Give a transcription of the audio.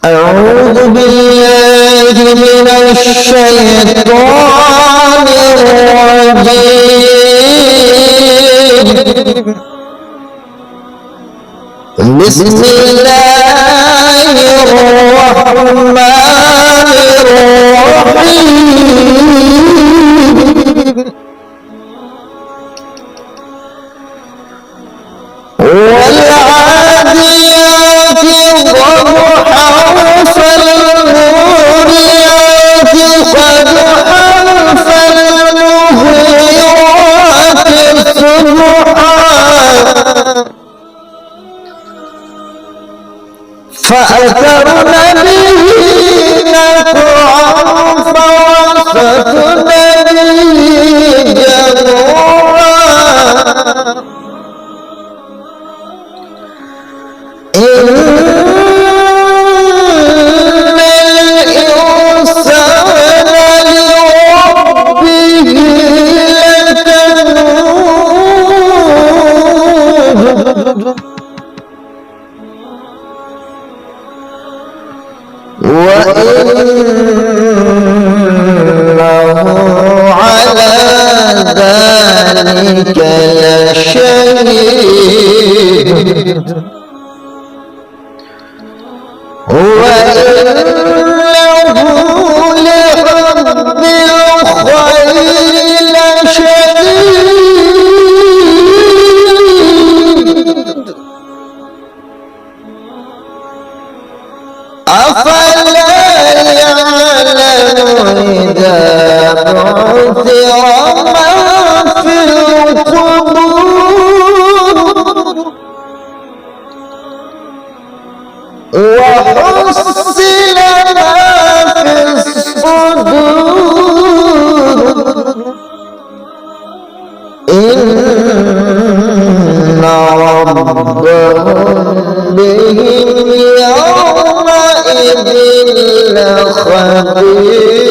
أعوذ بالله من الشيطان الرجيم. بسم الله الرحمن الرحيم. والعاديات ضبحا فالموريات قدحا فالمغيرات صبحا فأثرن به نقعا فوسطن به جمعا إن الإنسان لربه لكنود وإنه على ذلك لشهيد وإنه لحب الخير لشديد أفلا يعلم إذا بعثر ما في القبور وحصل ما في الصدور إن ربهم بهم يومئذ لخبير.